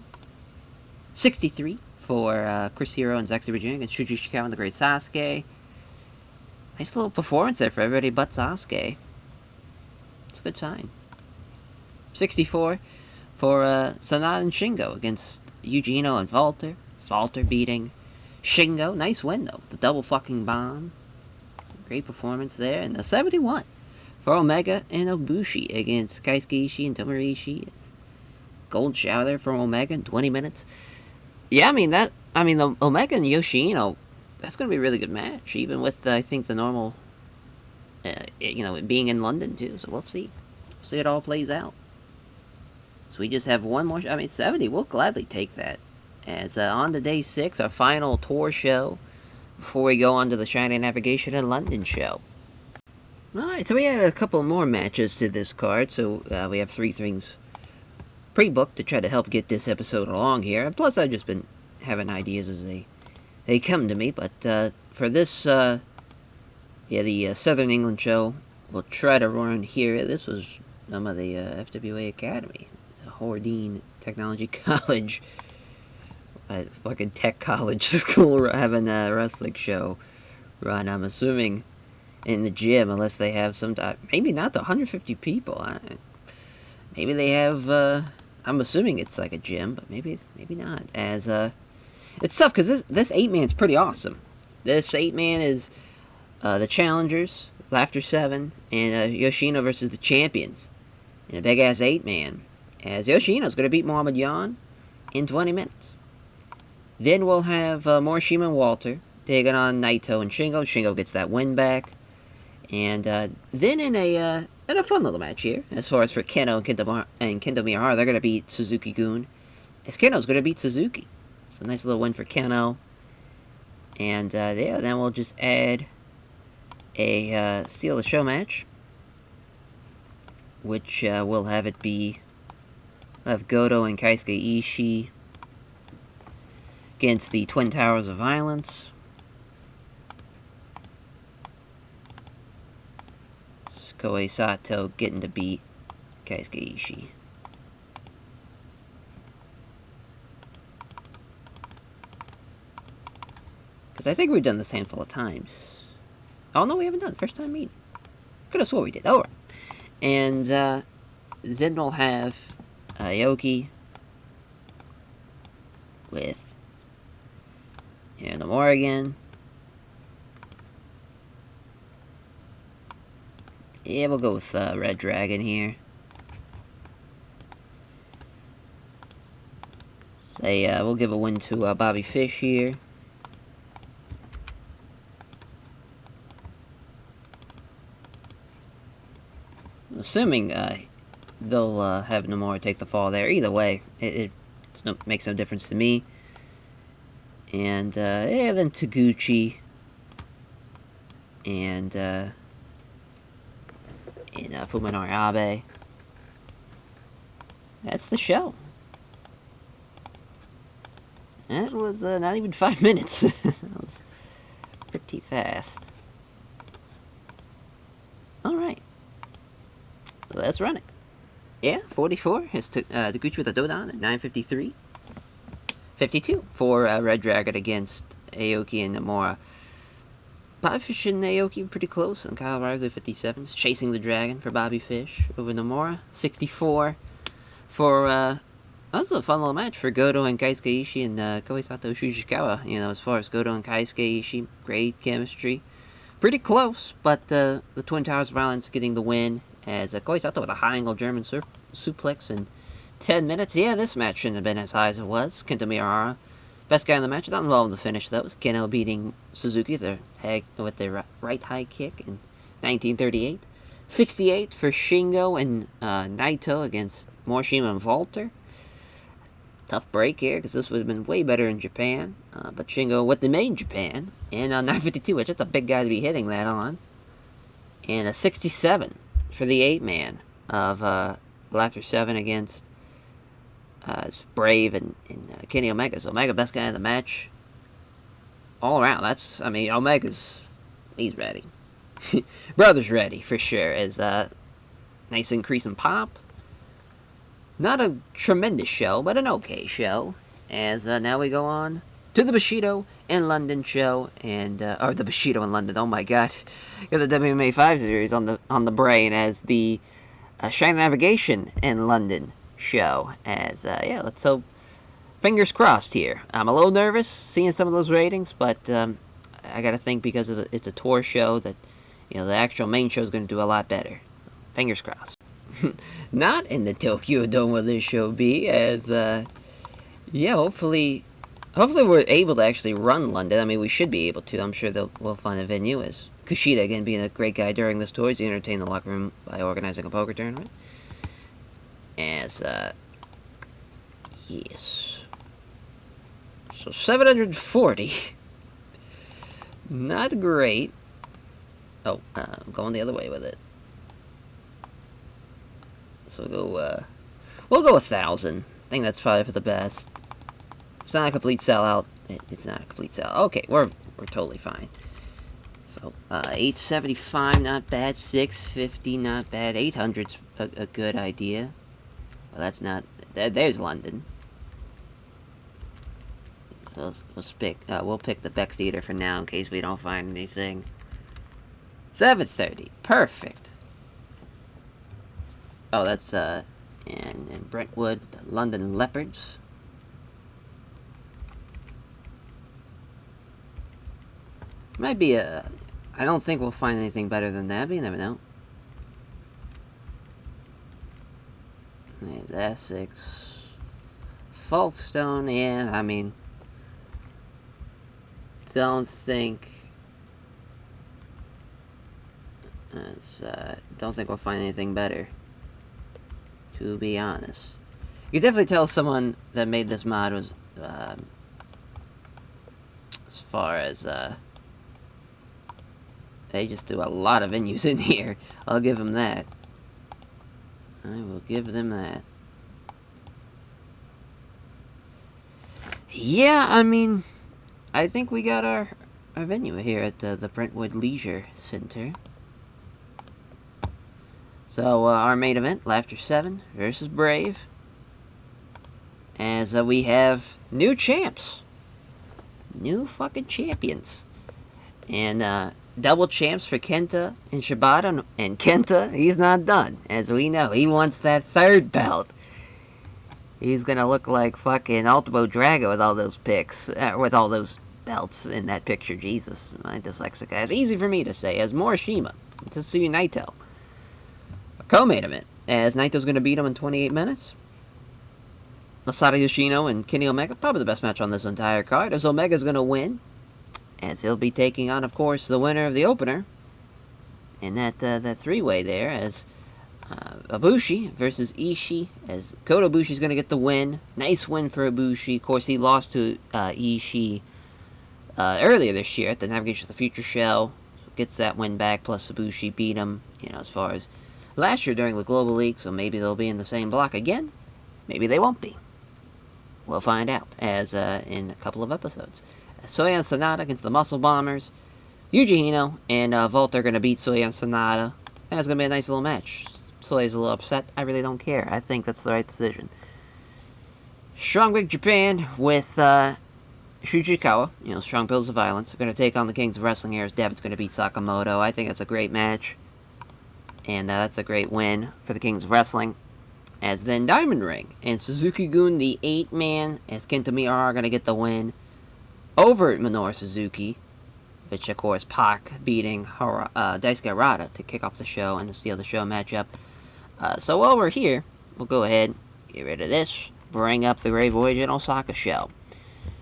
63 for Chris Hero and Zack Sabre Jr. against Shuji Ishikawa and the Great Sasuke. Nice little performance there for everybody but Sasuke. It's a good sign. 64 for Sanada and Shingo against Eugeno and Walter. Walter beating Shingo. Nice win, though. The double fucking bomb. Great performance there. And the 71 for Omega and Ibushi against Keisuke Ishii and Tomohiro Ishii. Gold shower there for Omega in 20 minutes. Yeah, the Omega and Yoshino, that's going to be a really good match. Even with, I think, the normal, it being in London, too. So we'll see. See how it all plays out. So we just have one more. 70. We'll gladly take that. As on to day 6, our final tour show before we go on to the Shining Navigation in London show. Alright, so we had a couple more matches to this card. So we have 3 things pre-booked to try to help get this episode along here. Plus, I've just been having ideas as they come to me. But for this, the Southern England show, we'll try to run here. This was some of the FWA Academy. Hordine Technology College, fucking tech college school having a wrestling show run. I'm assuming in the gym, unless they have some type, maybe not the 150 people. Maybe they have. I'm assuming it's like a gym, but maybe not. As it's tough because this 8-man's pretty awesome. This 8-man is the challengers, Laughter 7, and Yoshino versus the champions in a big ass 8-man. As Yoshino's going to beat Muhammad Yan in 20 minutes. Then we'll have Morishima and Walter taking on Naito and Shingo. Shingo gets that win back. And then in a fun little match here, as far as for Keno and Kento Miyahara, they're going to beat Suzuki-gun. As Keno's going to beat Suzuki. So nice little win for Keno. And yeah, then we'll just add a Steal the Show match. Which we'll have it be... We'll have Goto and Keisuke Ishii against the Twin Towers of Violence. Koei Sato getting to beat Keisuke Ishii. Because I think we've done this handful of times. Oh no, we haven't done it. First time meeting. Could have swore we did. Alright. And then we'll have Aoki with Nomura again. Yeah, we'll go with Red Dragon here. Say, we'll give a win to Bobby Fish here. Assuming they'll have Nomura take the fall there. Either way, it makes no difference to me. And, yeah, then Taguchi. And Fuminori Abe. That's the show. That was not even 5 minutes. That was pretty fast. Alright. Let's run it. Yeah, 44 is Taguchi with a Dodon at 9:53. 52 for Red Dragon against Aoki and Nomura. Bobby Fish and Aoki pretty close, and Kyle Riley 57 is chasing the dragon for Bobby Fish over Nomura. 64 for that was a fun little match for Goto and Keisuke Ishii and Koei Sato Shujikawa. You know, as far as Goto and Keisuke Ishii, great chemistry. Pretty close, but the Twin Towers of Violence getting the win as Koei Sato with a high angle German suplex in 10 minutes. Yeah, this match shouldn't have been as high as it was. Kento Miyahara, best guy in the match, not involved in the finish though. It was Keno beating Suzuki with their right high kick in 1938. 68 for Shingo and Naito against Morishima and Walter. Tough break here, because this would have been way better in Japan. But Shingo with the main Japan. And 952, which that's a big guy to be hitting that on. And a 67 for the 8-man of Laughter 7 against Brave and Kenny Omega. So Omega, best guy in the match. All around. Omega's... he's ready. Brother's ready, for sure. As nice increase in pop. Not a tremendous show, but an okay show. As now we go on to the Bushido in London show, and or the Bushido in London. Oh my God, got the WMA 5 series on the brain as the Shine Navigation in London show. As yeah, let's hope. Fingers crossed here. I'm a little nervous seeing some of those ratings, but I gotta think because it's a tour show that the actual main show is going to do a lot better. Fingers crossed. Not in the Tokyo Dome will this show be, as yeah, hopefully we're able to actually run London. I mean, we should be able to. I'm sure we'll find a venue. As Kushida, again, being a great guy during this tour, he's entertained the locker room by organizing a poker tournament. As yes, so 740. Not great. Oh, I'm going the other way with it. So we'll go 1,000. I think that's probably for the best. It's not a complete sellout. It's not a complete sellout. Okay, we're totally fine. So 875, not bad. 650, not bad. 800's a good idea. Well, that's not. There's London. We'll pick the Beck Theater for now in case we don't find anything. 7:30. Perfect. Oh, that's in Brentwood, the London Leopards. Might be a. I don't think we'll find anything better than that, but you never know. There's Essex. Folkestone, yeah, I mean. Don't think we'll find anything better, to be honest. You can definitely tell someone that made this mod was as far as they just do a lot of venues in here. I'll give them that. I will give them that. Yeah, I mean, I think we got our venue here at the Brentwood Leisure Center. So, our main event, Laughter 7 versus Brave. As we have new champs. New fucking champions. And, double champs for Kenta and Shibata. And Kenta, he's not done. As we know, he wants that third belt. He's gonna look like fucking Ultimo Drago with all those picks. With all those belts in that picture. Jesus, my dyslexic ass. Easy for me to say. As Morishima, Tetsuya Naito. A co-main event, as Naito's going to beat him in 28 minutes. Masato Yoshino and Kenny Omega, probably the best match on this entire card, as Omega's going to win. As he'll be taking on, of course, the winner of the opener. In that three-way there, as Ibushi versus Ishii, as Kota Ibushi's going to get the win. Nice win for Ibushi. Of course, he lost to Ishii earlier this year at the Navigation of the Future show. Gets that win back, plus Ibushi beat him, as far as last year during the Global League, so maybe they'll be in the same block again. Maybe they won't be. We'll find out, as in a couple of episodes. Soya and Sonata against the Muscle Bombers. Yuji Hino and Volta are going to beat Soya and Sonata. And it's going to be a nice little match. Soya's a little upset. I really don't care. I think that's the right decision. Strong Big Japan with Shuji Strong Pills of Violence. Are going to take on the Kings of Wrestling here as Devin's going to beat Sakamoto. I think that's a great match. And that's a great win for the Kings of Wrestling. As then Diamond Ring and Suzuki-gun, the 8-man, as Kenta Miyahara are going to get the win over Minoru Suzuki. Which, of course, Pac beating Daisuke Harada to kick off the show and the Steal the Show matchup. So while we're here, we'll go ahead, get rid of this, bring up the Great Voyage and Osaka show.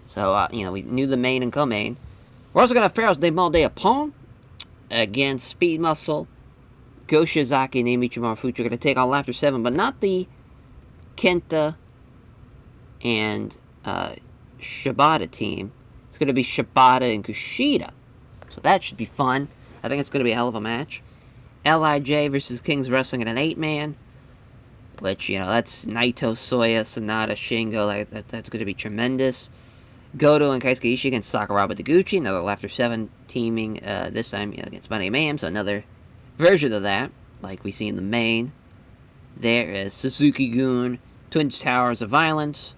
So, we knew the main and co-main. We're also going to have Perros de Mal de Japón against Speed Muscle. Go Shiozaki and Amichi Marufuji are going to take on Laughter 7, but not the Kenta and Shibata team. It's going to be Shibata and Kushida. So that should be fun. I think it's going to be a hell of a match. LIJ versus Kings Wrestling in an 8-man. Which, that's Naito, Soya, Sonata, Shingo. That's going to be tremendous. Goto and Keisuke Ishii against Sakuraba Taguchi. Another Laughter 7 teaming, this time against Money Mayhem. So another version of that, like we see in the main. There is Suzuki-gun, Twin Towers of Violence,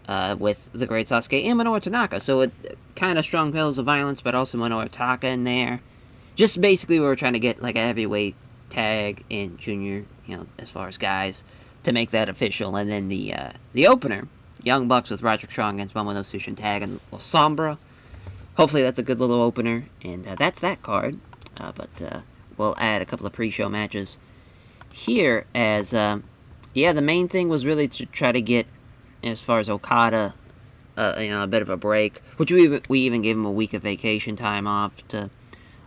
with the Great Sasuke and Minoru Tanaka. So it kind of Strong Pillars of Violence, but also Minoru Tanaka in there. Just basically we were trying to get like a heavyweight tag in junior, as far as guys, to make that official. And then the opener, Young Bucks with Roderick Strong against Momono Sushin Tag and La Sombra. Hopefully that's a good little opener. And that's that card. But we'll add a couple of pre-show matches here as, the main thing was really to try to get, as far as Okada, a bit of a break, which we even gave him a week of vacation time off to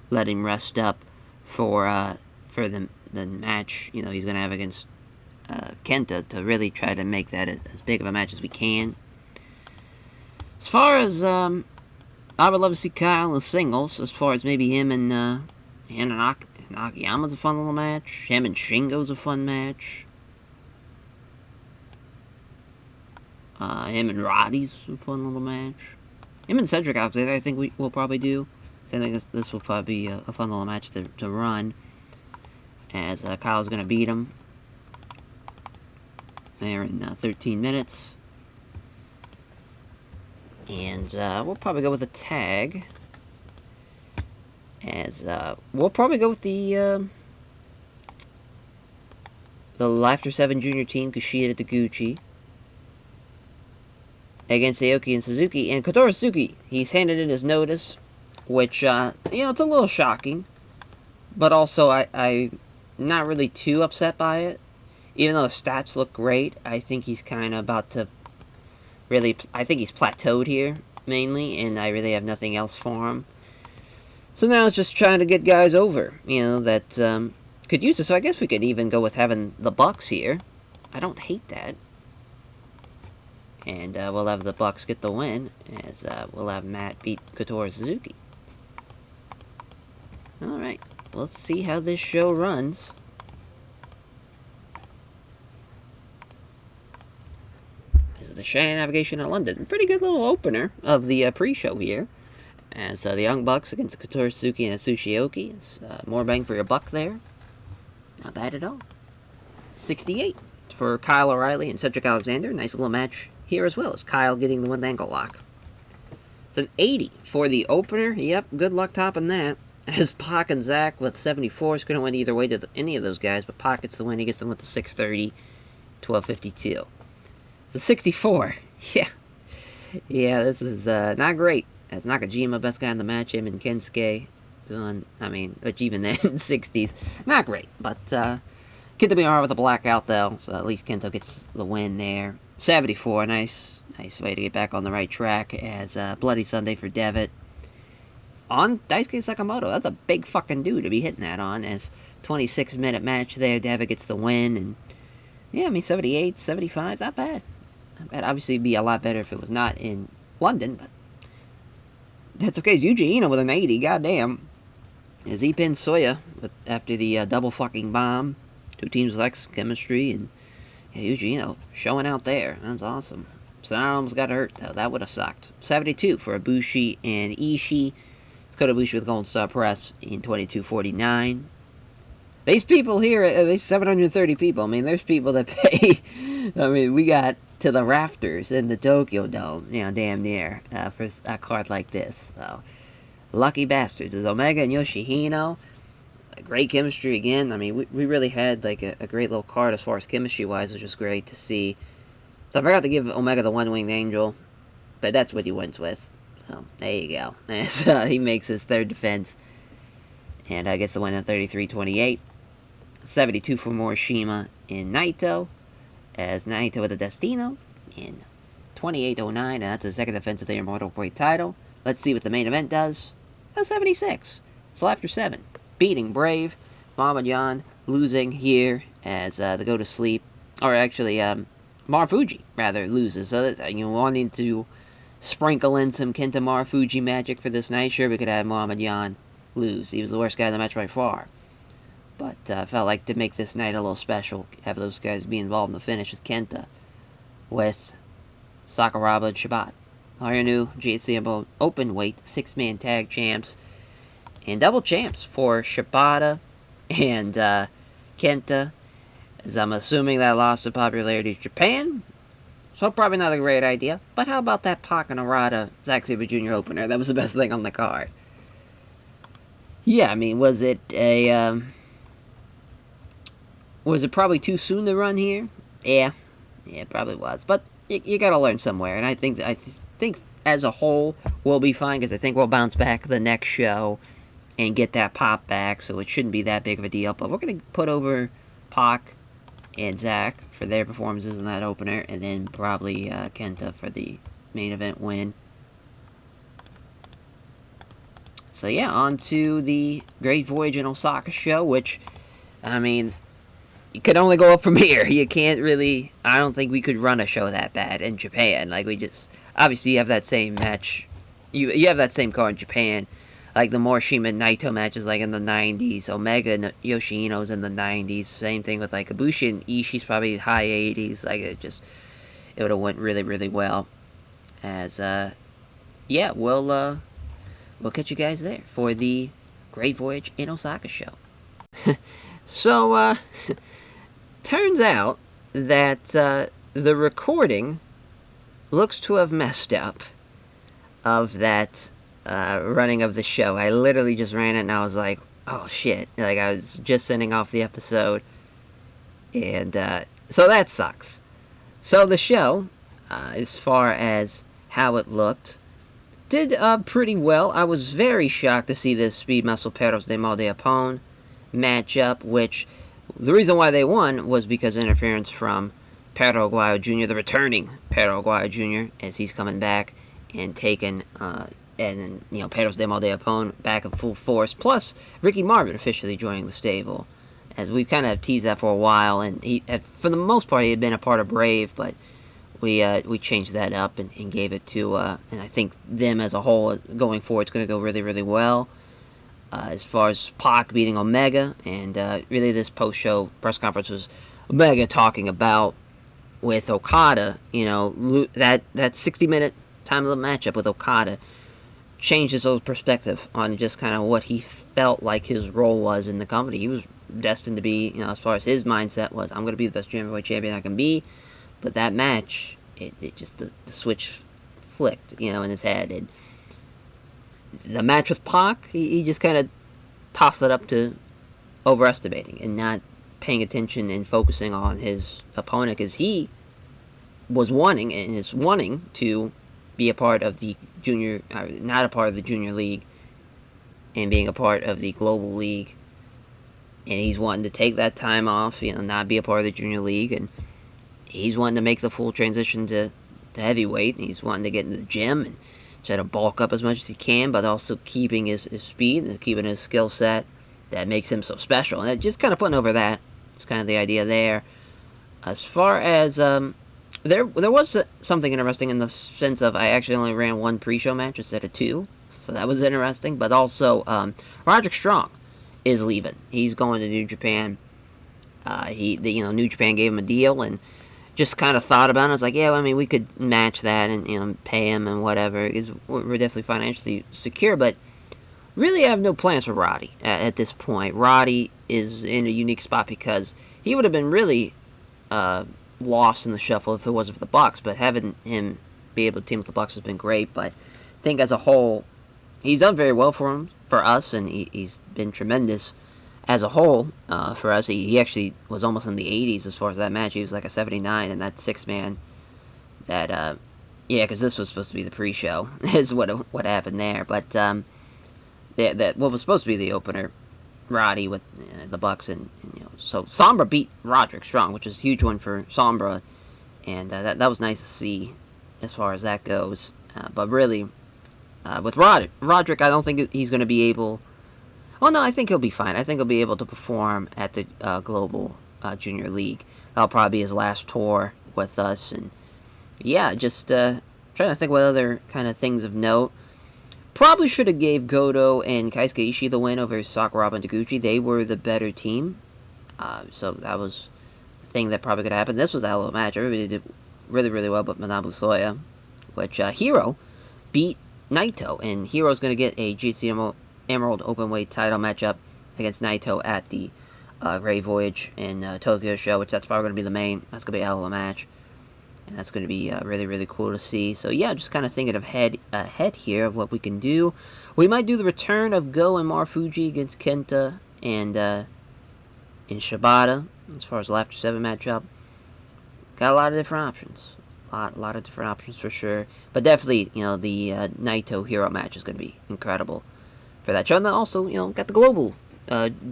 let him rest up for the match, he's going to have against Kenta, to really try to make that as big of a match as we can. As far as, I would love to see Kyle in the singles, as far as maybe him and Akiyama's a fun little match. Him and Shingo's a fun match. Him and Roddy's a fun little match. Him and Cedric Alexander, I think we'll probably do. So I think this will probably be a fun little match to run. As Kyle's going to beat him there in 13 minutes. And we'll probably go with a tag. As we'll probably go with the Laughter 7 Junior team, Kushida Taguchi, against Aoki and Suzuki. And Kotaro Suzuki, he's handed in his notice, which, it's a little shocking. But also, I'm not really too upset by it. Even though his stats look great, I think he's kind of about to I think he's plateaued here, mainly, and I really have nothing else for him. So now it's just trying to get guys over, that could use it. So I guess we could even go with having the Bucks here. I don't hate that. And we'll have the Bucks get the win, as we'll have Matt beat Kotaro Suzuki. Alright, let's see how this show runs. This is the Shannon Navigation in London. Pretty good little opener of the pre-show here. As the Young Bucks against Kotaro Suzuki and Atsushi Aoki. It's more bang for your buck there. Not bad at all. 68 for Kyle O'Reilly and Cedric Alexander. Nice little match here as well, as Kyle getting the one ankle lock. It's an 80 for the opener. Yep, good luck topping that. As Pac and Zach with 74s. Couldn't win either way to any of those guys, but Pac gets the win. He gets them with the 630, 1252. It's a 64. Yeah. Yeah, this is not great. As Nakajima, best guy in the match, him and Kensuke doing, which even then, 60s. Not great, but Kenta Miyahara with a blackout, though, so at least Kento gets the win there. 74, nice way to get back on the right track, as Bloody Sunday for Devitt. On Daisuke Sakamoto, that's a big fucking dude to be hitting that on, as 26-minute match there, Devitt gets the win, and yeah, 78, 75, not bad. Not bad. Obviously, it'd be a lot better if it was not in London, but that's okay. It's Yuji Ino with an 80, goddamn. As he pins Soya after the double fucking bomb. Two teams with excellent chemistry, and yeah, Yuji Ino showing out there. That's awesome. So I almost got hurt, though. That would have sucked. 72 for Ibushi and Ishii. It's Kota Ibushi with Golden Star Press in 22:49. These people here, there's 730 people. There's people that pay. We got to the rafters in the Tokyo Dome, damn near, for a card like this. So, lucky bastards. There's Omega and Yoshihino. Great chemistry again. We really had like a great little card as far as chemistry-wise, which was great to see. So I forgot to give Omega the one-winged angel, but that's what he wins with. So, there you go. So, he makes his third defense. And I guess the win at 33-28. 72 for Morishima in Naito, as Naito with a Destino in 28:09, and that's the second defense of the Immortal Weight title. Let's see what the main event does. A 76. So after 7, beating Brave, Muhammad Yan losing here as they go to sleep, or actually Marufuji rather loses. So wanting to sprinkle in some Kenta Marufuji magic for this night, sure we could have Muhammad Yan lose. He was the worst guy in the match by far. But I felt like to make this night a little special, have those guys be involved in the finish with Kenta, with Sakuraba and Shabbat. All your new GHC open weight 6-man tag champs, and double champs for Shibata and Kenta, as I'm assuming that lost in popularity to Japan. So probably not a great idea. But how about that Pac and Arata Zack Sabre Jr. opener? That was the best thing on the card. Yeah, was it a was it probably too soon to run here? Yeah, it probably was. But you gotta learn somewhere, and I think as a whole we'll be fine, because I think we'll bounce back the next show and get that pop back, so it shouldn't be that big of a deal. But we're gonna put over Pac and Zach for their performances in that opener, and then probably Kenta for the main event win. So yeah, on to the Great Voyage in Osaka show, which, you could only go up from here. You can't really, I don't think we could run a show that bad in Japan. Obviously you have that same match, you have that same card in Japan, like the Morishima and Naito matches like in the 90s, Omega and Yoshino's in the 90s, same thing with like Ibushi and Ishii's probably high 80s, it would have went really, really well. As, yeah, we'll catch you guys there for the Great Voyage in Osaka show. So, turns out that the recording looks to have messed up. of that running of the show. I literally just ran it and I was like, oh shit. Like, I was just sending off the episode. And so that sucks. So the show, as far as how it looked, did pretty well. I was very shocked to see the Speed Muscle Perros de Mal de Apone matchup, which the reason why they won was because of interference from Perro Aguayo Jr., the returning Perro Aguayo Jr., as he's coming back and taking, Perros de Mal de Apone back in full force. Plus, Ricky Marvin officially joining the stable, as we've kind of teased that for a while, and he, for the most part, he had been a part of Brave, but we changed that up and gave it to, and I think them as a whole going forward, it's going to go really, really well. As far as Pac beating Omega, and really this post-show press conference was Omega talking about with Okada, that 60-minute time limit matchup with Okada changed his whole perspective on just kind of what he felt like his role was in the company. He was destined to be, as far as his mindset was, I'm going to be the best heavyweight champion I can be. But that match, it just, the switch flicked, in his head. And the match with Pac, he just kind of tossed it up to overestimating and not paying attention and focusing on his opponent, because he was wanting and is wanting to be a part of the junior, not a part of the junior league, and being a part of the global league. And he's wanting to take that time off, not be a part of the junior league, and he's wanting to make the full transition to heavyweight. And he's wanting to get in the gym and try to bulk up as much as he can, but also keeping his speed and keeping his skill set that makes him so special. And just kind of putting over that. It's kind of the idea there. As far as, there was something interesting in the sense of I actually only ran one pre-show match instead of two. So that was interesting. But also, Roderick Strong is leaving. He's going to New Japan. New Japan gave him a deal, and just kind of thought about it. I was like, yeah, we could match that and, pay him and whatever. We're definitely financially secure, but really I have no plans for Roddy at this point. Roddy is in a unique spot because he would have been really lost in the shuffle if it wasn't for the Bucks, but having him be able to team with the Bucks has been great. But I think as a whole, he's done very well for us, and he's been tremendous as a whole, for us. He actually was almost in the 80s as far as that match. He was like a 79, and that 6-man, that, because this was supposed to be the pre-show, is what happened there. But, what was supposed to be the opener, Roddy with the Bucks, and so Sombra beat Roderick Strong, which is a huge one for Sombra, and that was nice to see as far as that goes. But really, with Roderick, I don't think he's going to be able... Well, no, I think he'll be fine. I think he'll be able to perform at the Global Junior League. That'll probably be his last tour with us. And yeah, just trying to think what other kind of things of note. Probably should have gave Goto and Keisuke Ishii the win over Sakuraba and Taguchi. They were the better team. So that was a thing that probably could happen. This was a hell of a match. Everybody did really, really well, but Manabu Soya, which Hiro beat Naito. And Hiro's going to get a GT Emerald Openweight title matchup against Naito at the Great Voyage in Tokyo show, which that's probably going to be the main. That's going to be a hell of a match, and that's going to be really, really cool to see. So yeah, just kind of thinking ahead here of what we can do. We might do the return of Go and Marufuji against Kenta and in Shibata as far as the Laughter 7 matchup. Got a lot of different options. A lot of different options for sure. But definitely, the Naito Hero match is going to be incredible for that show. And then also, got the Global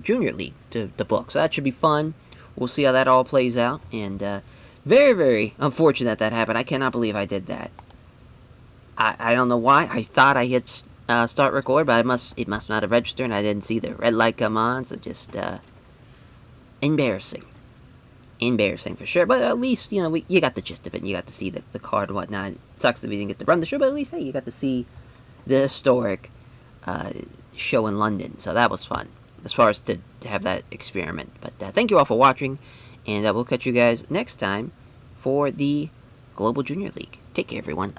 Junior League to book. So that should be fun. We'll see how that all plays out. And very, very unfortunate that happened. I cannot believe I did that. I don't know why. I thought I hit start record, but it must not have registered, and I didn't see the red light come on. So just embarrassing. Embarrassing for sure. But at least, you got the gist of it. And you got to see the card and whatnot. It sucks that we didn't get to run the show, but at least, hey, you got to see the historic show in London, so that was fun as far as to have that experiment. But thank you all for watching, and we'll catch you guys next time for the Global Junior League. Take care, everyone.